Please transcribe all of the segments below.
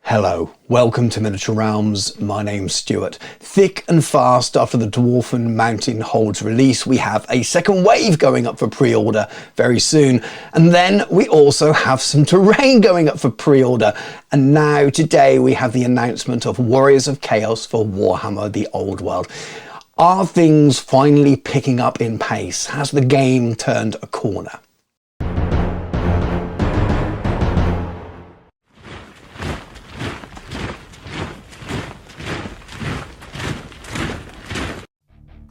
Hello, welcome to Miniature Realms. My name's Stuart. Thick and fast after the Dwarf Mountain Holds release, we have a second wave going up for pre-order very soon. And then we also have some terrain going up for pre-order. And now today we have the announcement of Warriors of Chaos for Warhammer the Old World. Are things finally picking up in pace? Has the game turned a corner?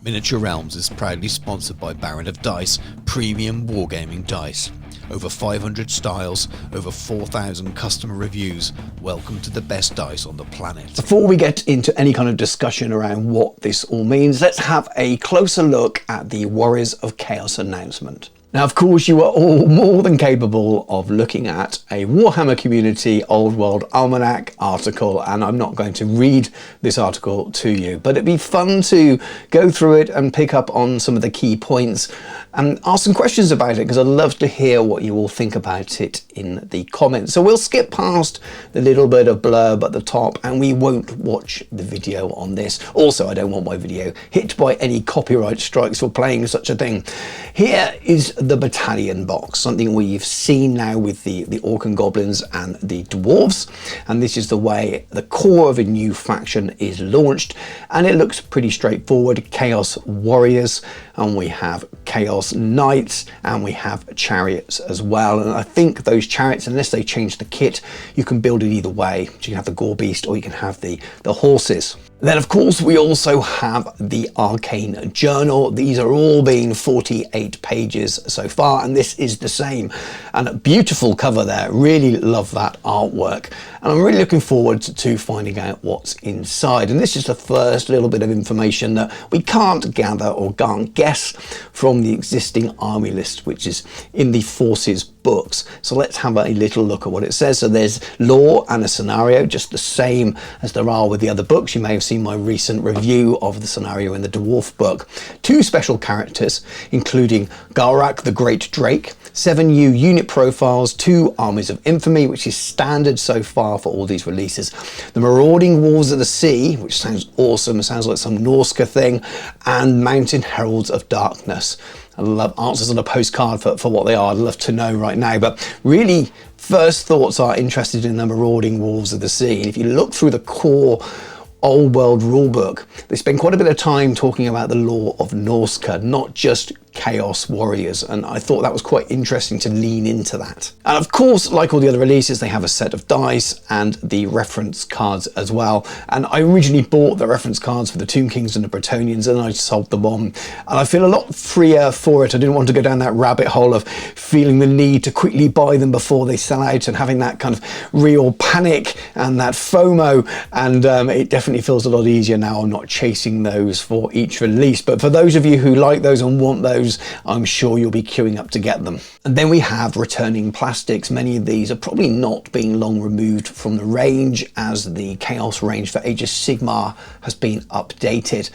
Miniature Realms is proudly sponsored by Baron of Dice, premium wargaming dice. Over 500 styles, over 4,000 customer reviews. Welcome to the best dice on the planet. Before we get into any kind of discussion around what this all means, let's have a closer look at the Warriors of Chaos announcement. Now, of course, you are all more than capable of looking at a Warhammer Community Old World Almanac article, and I'm not going to read this article to you, but it'd be fun to go through it and pick up on some of the key points and ask some questions about it, because I'd love to hear what you all think about it in the comments. So we'll skip past the little bit of blurb at the top and we won't watch the video on this. Also, I don't want my video hit by any copyright strikes for playing such a thing. Here is the battalion box, something we've seen now with the Orc and Goblins and the Dwarves, and this is the way the core of a new faction is launched, and it looks pretty straightforward. Chaos Warriors, and we have Chaos Knights, and we have Chariots as well, and I think those Chariots, unless they change the kit, you can build it either way. So you can have the Gore Beast or you can have the horses. Then, of course, we also have the Arcane Journal. These are all being 48 pages so far, and this is the same. And a beautiful cover there. Really love that artwork. And I'm really looking forward to finding out what's inside. And this is the first little bit of information that we can't gather or can't guess from the existing army list, which is in the Forces books. So let's have a little look at what it says. So there's lore and a scenario, just the same as there are with the other books. You may have seen my recent review of the scenario in the Dwarf book. 2 special characters, including Galrak the Great Drake, 7 new unit profiles, 2 armies of infamy, which is standard so far for all these releases, the Marauding Wolves of the Sea, which sounds awesome, it sounds like some Norska thing, and Mountain Heralds of Darkness. I love answers on a postcard for what they are. I'd love to know right now, but really first thoughts are interested in the Marauding Wolves of the Sea. And if you look through the core Old World rulebook, they spend quite a bit of time talking about the lore of Norska, not just Chaos Warriors, and I thought that was quite interesting to lean into that. And of course, like all the other releases, they have a set of dice and the reference cards as well. And I originally bought the reference cards for the Tomb Kings and the Bretonnians, and I sold them on, and I feel a lot freer for it. I didn't want to go down that rabbit hole of feeling the need to quickly buy them before they sell out and having that kind of real panic and that FOMO, and it definitely feels a lot easier now. I'm not chasing those for each release, but for those of you who like those and want those, I'm sure you'll be queuing up to get them. And then we have returning plastics. Many of these are probably not being long removed from the range, as the Chaos range for Age of Sigmar has been updated.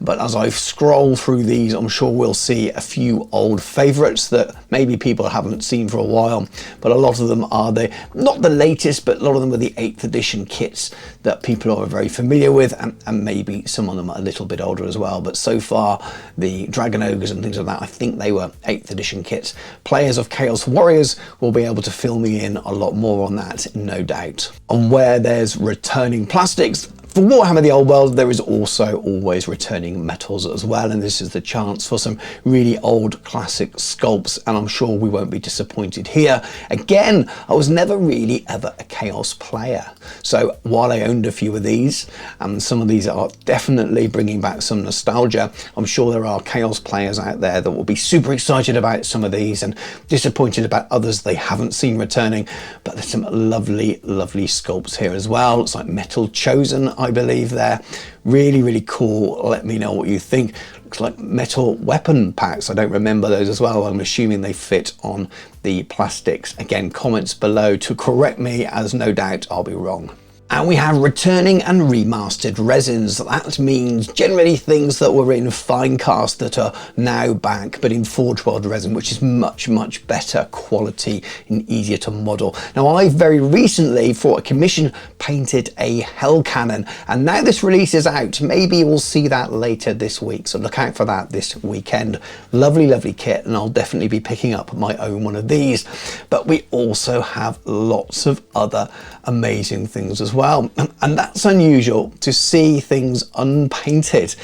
But as I scroll through these, I'm sure we'll see a few old favourites that maybe people haven't seen for a while, but a lot of them are not the latest, but a lot of them are the 8th edition kits that people are very familiar with, and maybe some of them are a little bit older as well. But so far, the Dragon Ogres and things like that, I think they were 8th edition kits. Players of Chaos Warriors will be able to fill me in a lot more on that, no doubt. And where there's returning plastics, for Warhammer the Old World, there is also always returning metals as well, and this is the chance for some really old classic sculpts, and I'm sure we won't be disappointed here. Again, I was never really ever a Chaos player, so while I owned a few of these, and some of these are definitely bringing back some nostalgia, I'm sure there are Chaos players out there that will be super excited about some of these and disappointed about others they haven't seen returning. But there's some lovely, lovely sculpts here as well. Looks like Metal Chosen, I believe there. Really, really cool. Let me know what you think. Looks like metal weapon packs. I don't remember those as well. I'm assuming they fit on the plastics. Again, comments below to correct me, as no doubt I'll be wrong. And we have returning and remastered resins. That means generally things that were in Finecast that are now back, but in Forge World resin, which is much, much better quality and easier to model. Now, I very recently, for a commission, painted a Hell Cannon, and now this release is out. Maybe we'll see that later this week, so look out for that this weekend. Lovely, lovely kit, and I'll definitely be picking up my own one of these. But we also have lots of other amazing things as well, and that's unusual to see things unpainted.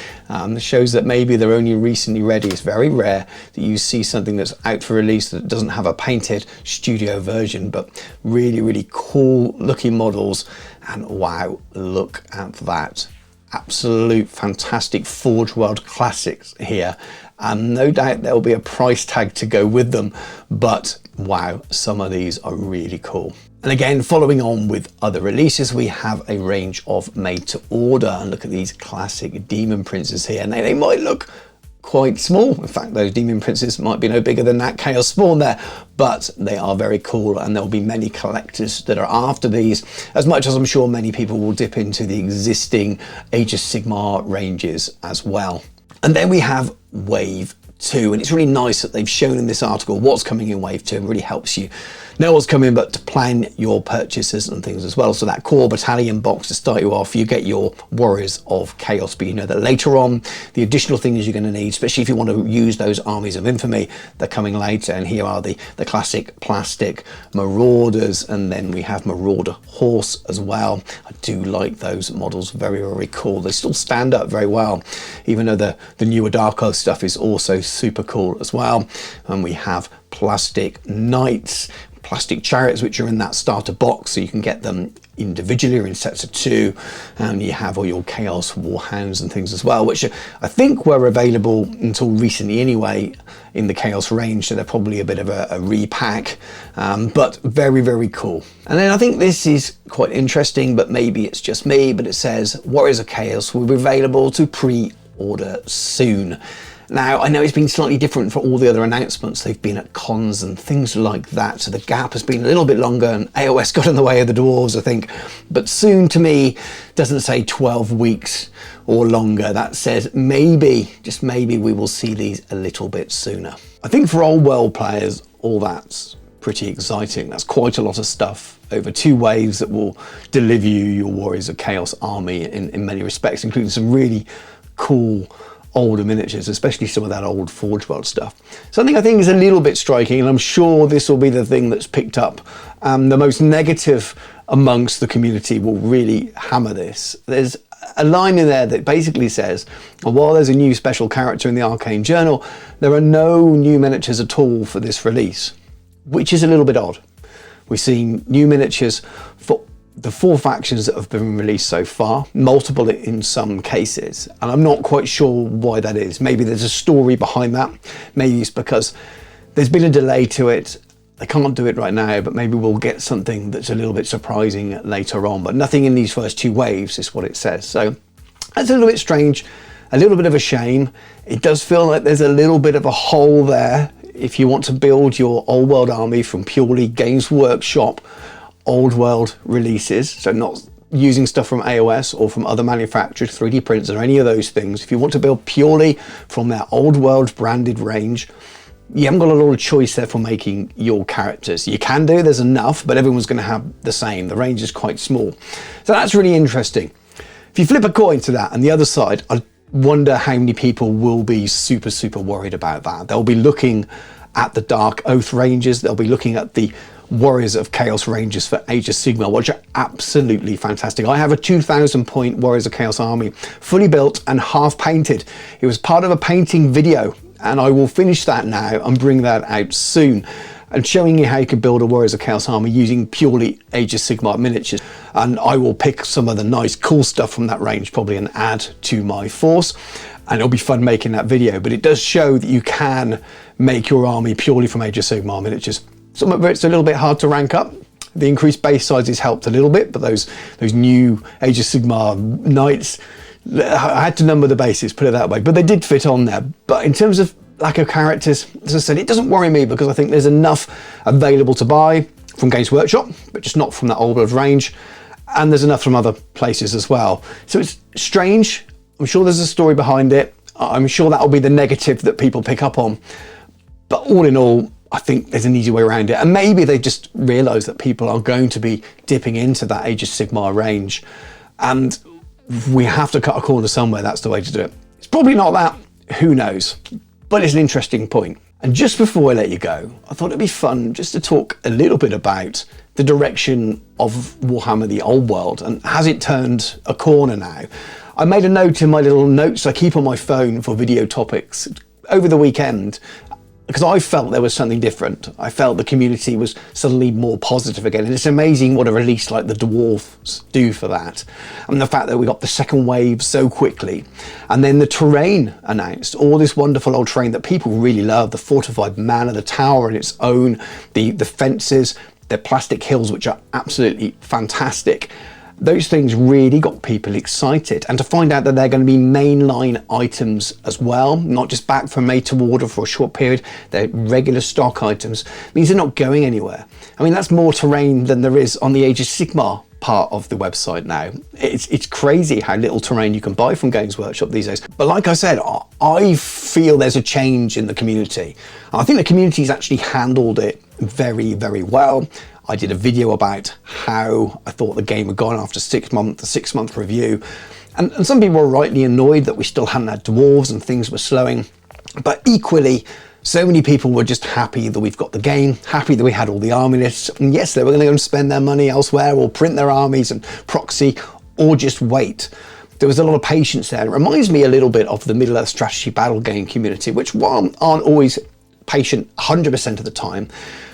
Shows that maybe they're only recently ready. It's very rare that you see something that's out for release that doesn't have a painted studio version, but really, really cool looking models. And wow, look at that. Absolute fantastic Forge World classics here, and no doubt there'll be a price tag to go with them, but wow, some of these are really cool. And again, following on with other releases, we have a range of made to order, and look at these classic Demon Princes here. Now they might look quite small. In fact, those Demon Princes might be no bigger than that Chaos Spawn there, but they are very cool, and there'll be many collectors that are after these, as much as I'm sure many people will dip into the existing Age of Sigmar ranges as well. And then we have Wave 2, and it's really nice that they've shown in this article what's coming in Wave 2, and really helps you know what's coming, but to plan your purchases and things as well. So that core battalion box to start you off, you get your Warriors of Chaos, but you know that later on the additional things you're going to need, especially if you want to use those armies of infamy, they're coming later. And here are the classic plastic Marauders, and then we have Marauder Horse as well. I do like those models, very, very cool. They still stand up very well, even though the newer Dark Oath stuff is also super cool as well. And we have plastic Knights, plastic Chariots, which are in that starter box, so you can get them individually or in sets of 2, and you have all your Chaos Warhounds and things as well, which I think were available until recently anyway in the Chaos range, so they're probably a bit of a repack, but very, very cool. And then I think this is quite interesting, but maybe it's just me, but it says Warriors of Chaos will be available to pre-order soon. Now, I know it's been slightly different for all the other announcements. They've been at cons and things like that, so the gap has been a little bit longer, and AOS got in the way of the Dwarves, I think. But soon, to me, doesn't say 12 weeks or longer. That says maybe, just maybe, we will see these a little bit sooner. I think for old world players, all that's pretty exciting. That's quite a lot of stuff over 2 waves that will deliver you your Warriors of Chaos army in many respects, including some really cool older miniatures, especially some of that old Forge World stuff. Something I think is a little bit striking, and I'm sure this will be the thing that's picked up. The most negative amongst the community will really hammer this. There's a line in there that basically says, while there's a new special character in the Arcane Journal, there are no new miniatures at all for this release, which is a little bit odd. We've seen new miniatures for the 4 factions that have been released so far, multiple in some cases, and I'm not quite sure why that is. Maybe there's a story behind that. Maybe it's because there's been a delay to it. They can't do it right now, but maybe we'll get something that's a little bit surprising later on, but nothing in these first 2 waves is what it says. So that's a little bit strange, a little bit of a shame. It does feel like there's a little bit of a hole there if you want to build your old world army from purely Games Workshop old world releases, so not using stuff from AOS or from other manufacturers, 3D prints or any of those things. If you want to build purely from their old world branded range, you haven't got a lot of choice there for making your characters. You can do, there's enough, but everyone's going to have the same. The range is quite small. So that's really interesting. If you flip a coin to that and the other side, I wonder how many people will be super, super worried about that. They'll be looking at the Dark Oath ranges, they'll be looking at the Warriors of Chaos ranges for Age of Sigmar, which are absolutely fantastic. I have a 2,000 point Warriors of Chaos army, fully built and half painted. It was part of a painting video, and I will finish that now and bring that out soon, and showing you how you can build a Warriors of Chaos army using purely Age of Sigmar miniatures. And I will pick some of the nice cool stuff from that range probably and add to my force, and it'll be fun making that video. But it does show that you can make your army purely from Age of Sigmar miniatures. Some of it's a little bit hard to rank up. The increased base sizes helped a little bit, but those new Age of Sigmar Knights, I had to number the bases, put it that way, but they did fit on there. But in terms of lack of characters, as I said, it doesn't worry me because I think there's enough available to buy from Games Workshop, but just not from that old world range. and there's enough from other places as well. So it's strange. I'm sure there's a story behind it. I'm sure that'll be the negative that people pick up on. But all in all, I think there's an easy way around it. And maybe they just realise that people are going to be dipping into that Age of Sigmar range. And we have to cut a corner somewhere. That's the way to do it. It's probably not that. Who knows? But it's an interesting point. And just before I let you go, I thought it'd be fun just to talk a little bit about the direction of Warhammer the Old World, and has it turned a corner now? I made a note in my little notes I keep on my phone for video topics over the weekend, because I felt there was something different. I felt the community was suddenly more positive again, and it's amazing what a release like the Dwarfs do for that. And the fact that we got the second wave so quickly, and then the terrain announced, all this wonderful old terrain that people really love, the fortified manor, the tower on its own, the fences, the plastic hills, which are absolutely fantastic. Those things really got people excited, and to find out that they're going to be mainline items as well, not just back from made to order for a short period, they're regular stock items, means they're not going anywhere. I mean, that's more terrain than there is on the Age of Sigmar part of the website now. It's crazy how little terrain you can buy from Games Workshop these days. But like I said, I feel there's a change in the community. I think the community's actually handled it very, very well. I did a video about how I thought the game had gone after the 6 month review. And some people were rightly annoyed that we still hadn't had dwarves and things were slowing. But equally, so many people were just happy that we've got the game, happy that we had all the army lists. And yes, they were going to go and spend their money elsewhere or print their armies and proxy or just wait. There was a lot of patience there. It reminds me a little bit of the Middle-earth strategy battle game community, which while aren't always patient 100% of the time,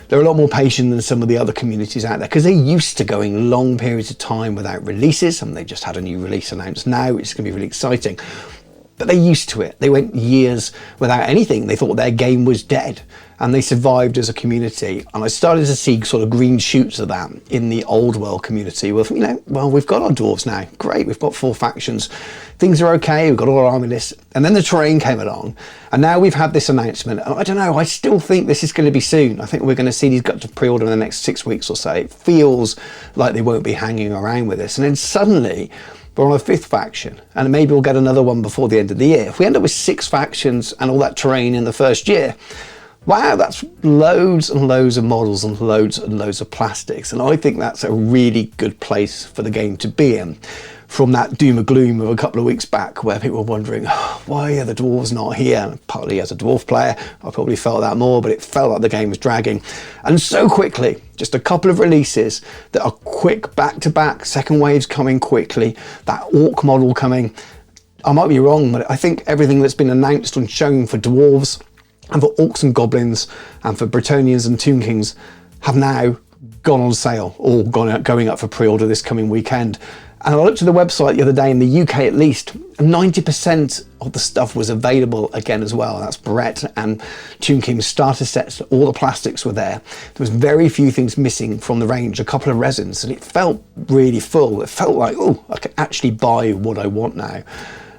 they're a lot more patient than some of the other communities out there because they're used to going long periods of time without releases, and they just had a new release announced now, which is going to be really exciting. But they're used to it. They went years without anything. They thought their game was dead, and they survived as a community. And I started to see sort of green shoots of that in the old world community with, well, we've got our dwarves now. Great, we've got 4 factions. Things are okay, we've got all our army lists. And then the terrain came along, and now we've had this announcement. And I don't know, I still think this is going to be soon. I think we're going to see these go to pre-order in the next 6 weeks or so. It feels like they won't be hanging around with this. And then suddenly, we're on a 5th faction, and maybe we'll get another one before the end of the year. If we end up with 6 factions and all that terrain in the first year, wow, that's loads and loads of models and loads of plastics. And I think that's a really good place for the game to be in. From that doom and gloom of a couple of weeks back where people were wondering, why are the dwarves not here? And partly as a dwarf player, I probably felt that more, but it felt like the game was dragging. And so quickly, just a couple of releases that are quick back-to-back, second waves coming quickly, that orc model coming. I might be wrong, but I think everything that's been announced and shown for dwarves and for orcs and goblins and for Bretonnians and Tomb Kings have now gone on sale or going up for pre-order this coming weekend. And I looked at the website the other day, in the UK at least, 90% of the stuff was available again as well. That's Brett and Tomb King's starter sets, all the plastics were there. There was very few things missing from the range, a couple of resins, and it felt really full. It felt like, oh, I can actually buy what I want now.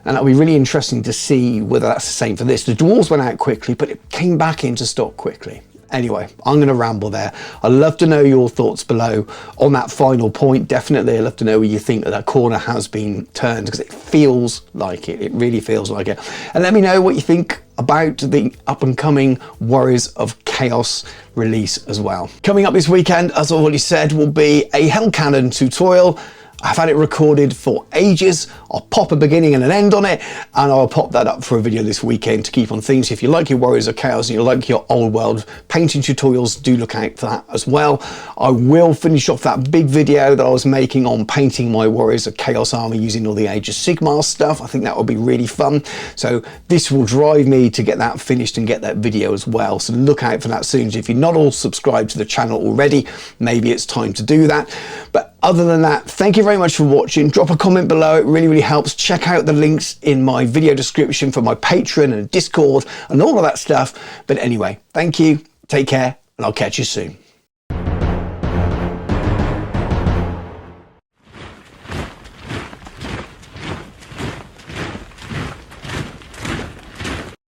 And it'll be really interesting to see whether that's the same for this. The dwarves went out quickly, but it came back into stock quickly. Anyway, I'm going to ramble there. I'd love to know your thoughts below on that final point. Definitely, I'd love to know where you think that corner has been turned, because it feels like it. It really feels like it. And let me know what you think about the up-and-coming Warriors of Chaos release as well. Coming up this weekend, as I've already said, will be a Hell Cannon tutorial. I've had it recorded for ages. I'll pop a beginning and an end on it, and I'll pop that up for a video this weekend to keep on theme. So if you like your Warriors of Chaos and you like your old world painting tutorials, do look out for that as well. I will finish off that big video that I was making on painting my Warriors of Chaos army using all the Age of Sigmar stuff. I think that will be really fun. So this will drive me to get that finished and get that video as well. So look out for that soon. So if you're not all subscribed to the channel already, maybe it's time to do that. But other than that, thank you very much for watching. Drop a comment below, it really helps. Check out the links in my video description for my Patreon and Discord and all of that stuff. But anyway, thank you, take care, and I'll catch you soon.